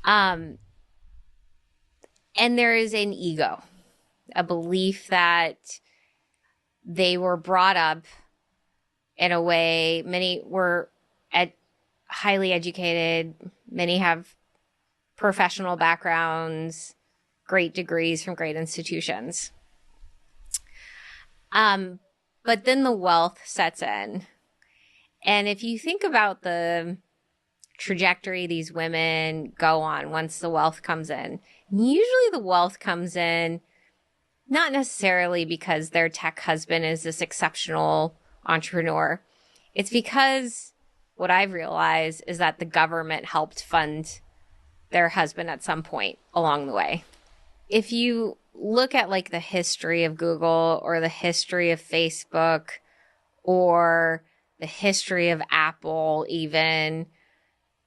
Um, and there is an ego, a belief that they were brought up in a way, many were highly educated, many have professional backgrounds, great degrees from great institutions. Um, but then the wealth sets in. And if you think about the trajectory these women go on once the wealth comes in, usually the wealth comes in not necessarily because their tech husband is this exceptional entrepreneur. It's because what I've realized is that the government helped fund their husband at some point along the way. If you look at like the history of Google or the history of Facebook or the history of Apple, even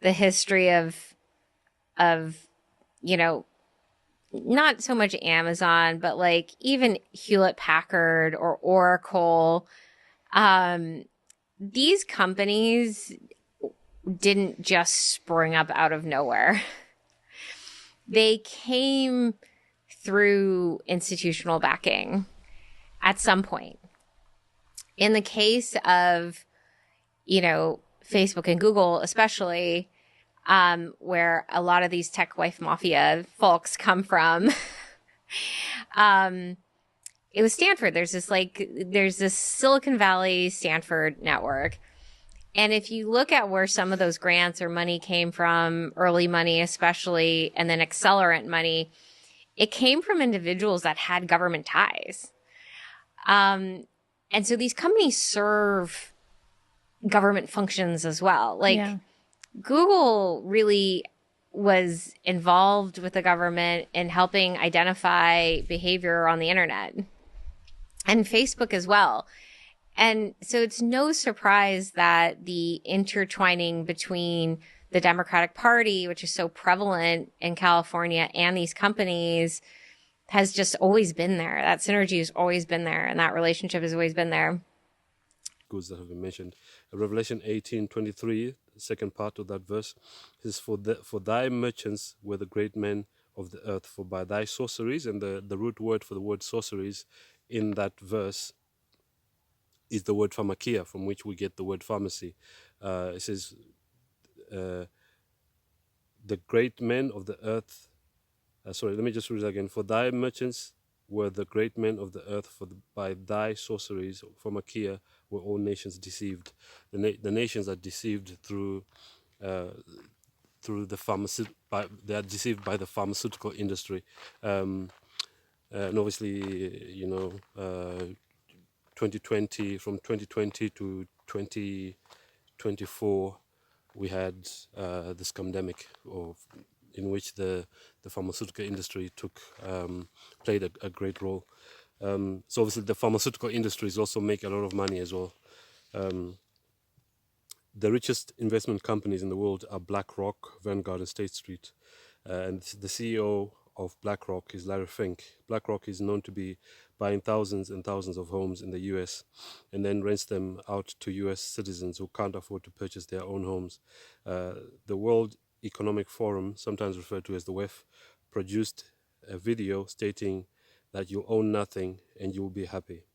the history of you know, not so much Amazon, but like even Hewlett Packard or Oracle, um, these companies didn't just spring up out of nowhere. They came through institutional backing at some point. In the case of, Facebook and Google, especially, where a lot of these tech wife mafia folks come from, it was Stanford. There's this Silicon Valley Stanford network. And if you look at where some of those grants or money came from, early money especially, and then accelerant money, it came from individuals that had government ties. And so these companies serve government functions as well. Like Yeah. Google really was involved with the government in helping identify behavior on the internet, and Facebook as well. And so it's no surprise that the intertwining between the Democratic Party, which is so prevalent in California, and these companies has just always been there. That synergy has always been there, and that relationship has always been there. Goods that have been mentioned. Revelation 18:23, the second part of that verse, is for thy merchants were the great men of the earth, for by thy sorceries, and the root word for the word sorceries in that verse is the word pharmakia, from which we get the word pharmacy. It says, the great men of the earth, sorry, let me just read it again. For thy merchants were the great men of the earth, by thy sorceries, pharmakia, were all nations deceived. The nations are deceived through the they are deceived by the pharmaceutical industry. And obviously, 2020, from 2020 to 2024, we had this pandemic, in which the pharmaceutical industry played a great role. So obviously the pharmaceutical industries also make a lot of money as well. The richest investment companies in the world are BlackRock, Vanguard, and State Street. And the CEO of BlackRock is Larry Fink. BlackRock is known to be buying thousands and thousands of homes in the US and then rents them out to US citizens who can't afford to purchase their own homes. The World Economic Forum, sometimes referred to as the WEF, produced a video stating that you own nothing and you will be happy.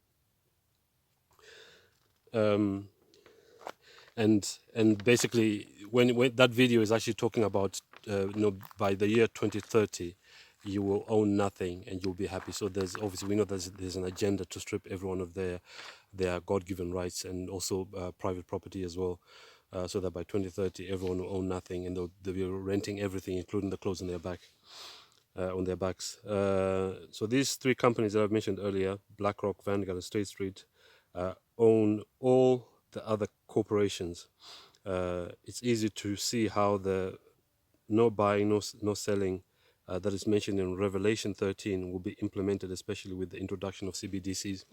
And basically, when that video is actually talking about, by the year 2030, you will own nothing and you'll be happy. So there's obviously, we know there's an agenda to strip everyone of their God-given rights and also private property as well, so that by 2030 everyone will own nothing and they'll be renting everything, including the clothes on their backs. So these three companies that I've mentioned earlier, BlackRock, Vanguard, and State Street, own all the other corporations. It's easy to see how the no buying, no selling that is mentioned in Revelation 13 will be implemented, especially with the introduction of CBDCs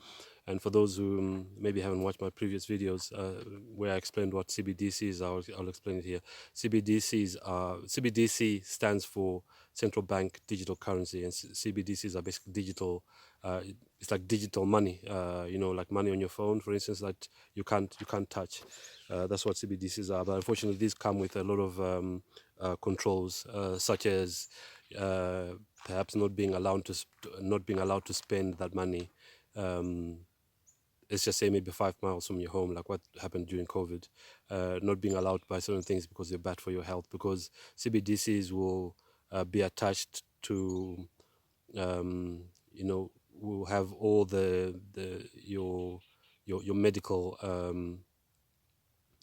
And for those who maybe haven't watched my previous videos where I explained what CBDCs are, I'll explain it here. CBDC stands for Central Bank Digital Currency, and CBDCs are basically digital. It's like digital money, like money on your phone, for instance, that you can't touch. That's what CBDCs are. But unfortunately, these come with a lot of controls, such as perhaps not being allowed to spend that money. Let's just say maybe 5 miles from your home, like what happened during COVID. Not being allowed to buy certain things because they're bad for your health, because CBDCs will be attached to, will have all your medical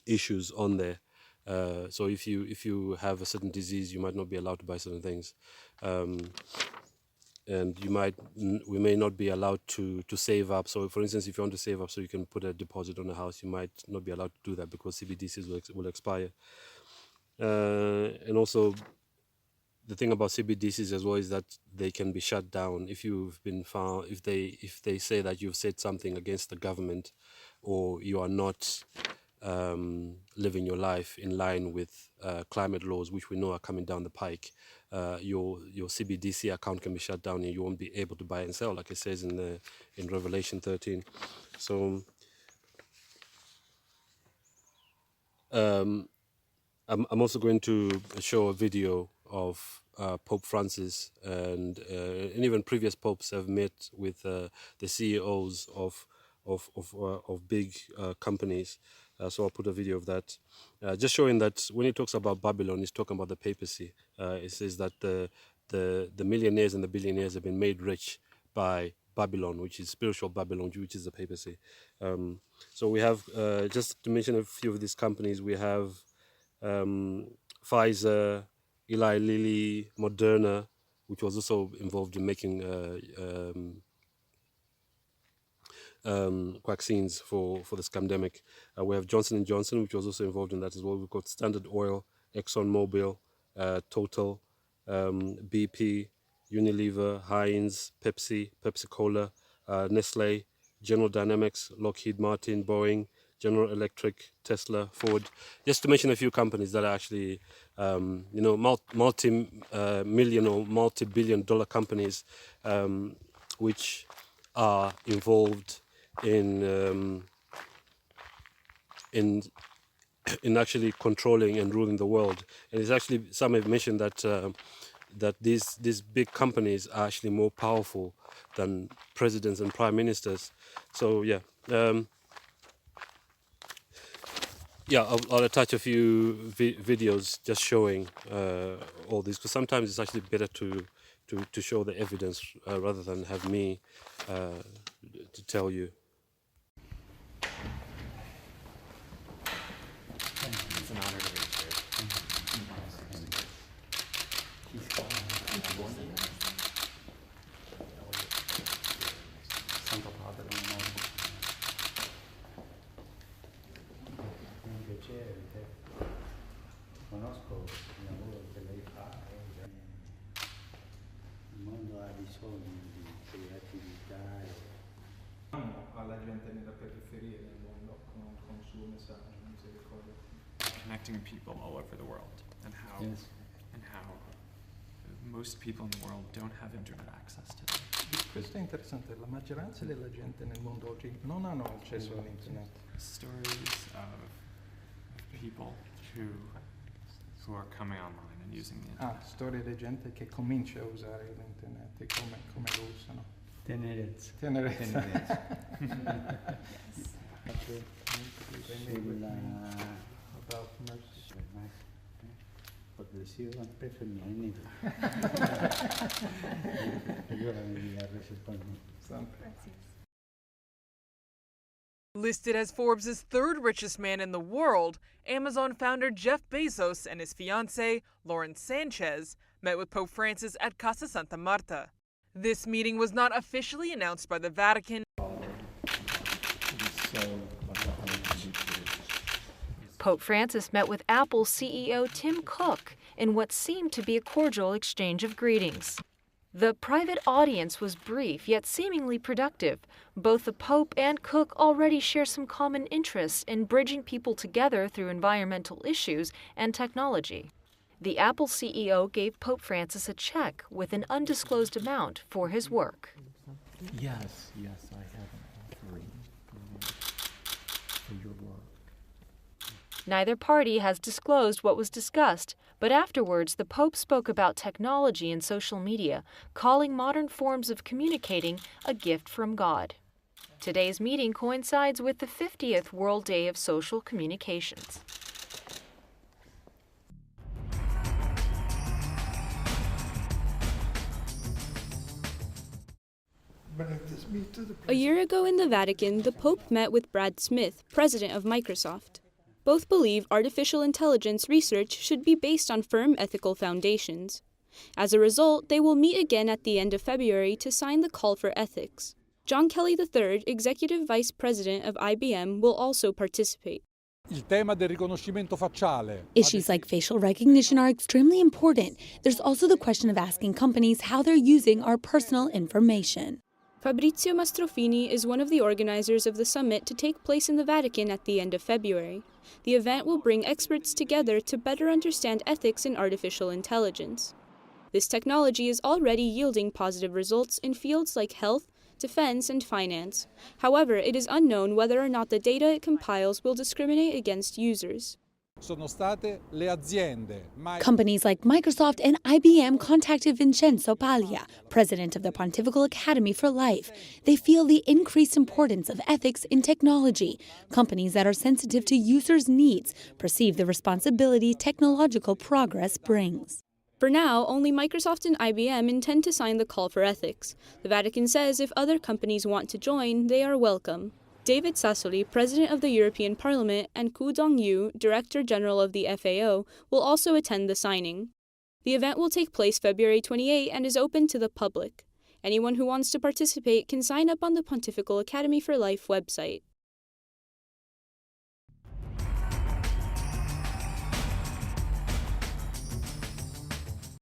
issues on there. So if you have a certain disease, you might not be allowed to buy certain things. And we may not be allowed to save up. So for instance, if you want to save up so you can put a deposit on a house, you might not be allowed to do that because CBDCs will expire. And also, the thing about CBDCs as well is that they can be shut down if you've been found, if they say that you've said something against the government, or you are not living your life in line with climate laws, which we know are coming down the pike. Your CBDC account can be shut down and you won't be able to buy and sell, like it says in Revelation 13. So I'm also going to show a video of Pope Francis, and even previous popes have met with the CEOs of big companies. So I'll put a video of that, just showing that when he talks about Babylon, he's talking about the papacy. It says that the millionaires and the billionaires have been made rich by Babylon, which is spiritual Babylon, which is the papacy. So we have, just to mention a few of these companies, we have Pfizer, Eli Lilly, Moderna, which was also involved in making vaccines for this pandemic. We have Johnson & Johnson, which was also involved in that as well. We've got Standard Oil, ExxonMobil, Total, BP, Unilever, Heinz, Pepsi, Pepsi-Cola, Nestle, General Dynamics, Lockheed Martin, Boeing, General Electric, Tesla, Ford, just to mention a few companies that are actually, multi-million or multi-billion-dollar companies, which are involved in actually controlling and ruling the world. And it's actually, some have mentioned that these big companies are actually more powerful than presidents and prime ministers. So yeah. I'll attach a few videos just showing all this, because sometimes it's actually better to show the evidence rather than have me to tell you. It's an honor to meet Santo Padre, un piacere, conosco il lavoro che lei fa, il mondo ha bisogno di creatività. Alla gente nella periferia del mondo con il suo messaggio, misericordia. Connecting people all over the world, and how most people in the world don't have internet access today. Questo è interessante, la maggioranza della gente nel mondo oggi non hanno accesso all'internet. Stories of people who are coming online and using the internet. Storie di gente che comincia a usare l'internet e come lo usano. Tenerezza. About mercy. Progressivo sempre femminile. Allora mi ha risposto. Listed as Forbes' third richest man in the world, Amazon founder Jeff Bezos and his fiancée, Lauren Sanchez, met with Pope Francis at Casa Santa Marta. This meeting was not officially announced by the Vatican. Pope Francis met with Apple CEO Tim Cook in what seemed to be a cordial exchange of greetings. The private audience was brief yet seemingly productive. Both the Pope and Cook already share some common interests in bridging people together through environmental issues and technology. The Apple CEO gave Pope Francis a check with an undisclosed amount for his work. Yes, I have an offering for your work. Neither party has disclosed what was discussed, but afterwards the Pope spoke about technology and social media, calling modern forms of communicating a gift from God. Today's meeting coincides with the 50th World Day of Social Communications. A year ago in the Vatican, the Pope met with Brad Smith, president of Microsoft. Both believe artificial intelligence research should be based on firm ethical foundations. As a result, they will meet again at the end of February to sign the call for ethics. John Kelly III, executive vice president of IBM, will also participate. Issues like facial recognition are extremely important. There's also the question of asking companies how they're using our personal information. Fabrizio Mastrofini is one of the organizers of the summit to take place in the Vatican at the end of February. The event will bring experts together to better understand ethics in artificial intelligence. This technology is already yielding positive results in fields like health, defense, and finance. However, it is unknown whether or not the data it compiles will discriminate against users. Companies like Microsoft and IBM contacted Vincenzo Paglia, president of the Pontifical Academy for Life. They feel the increased importance of ethics in technology. Companies that are sensitive to users' needs perceive the responsibility technological progress brings. For now, only Microsoft and IBM intend to sign the call for ethics. The Vatican says if other companies want to join, they are welcome. David Sassoli, President of the European Parliament, and Ku Dong-yu, Director General of the FAO, will also attend the signing. The event will take place February 28 and is open to the public. Anyone who wants to participate can sign up on the Pontifical Academy for Life website.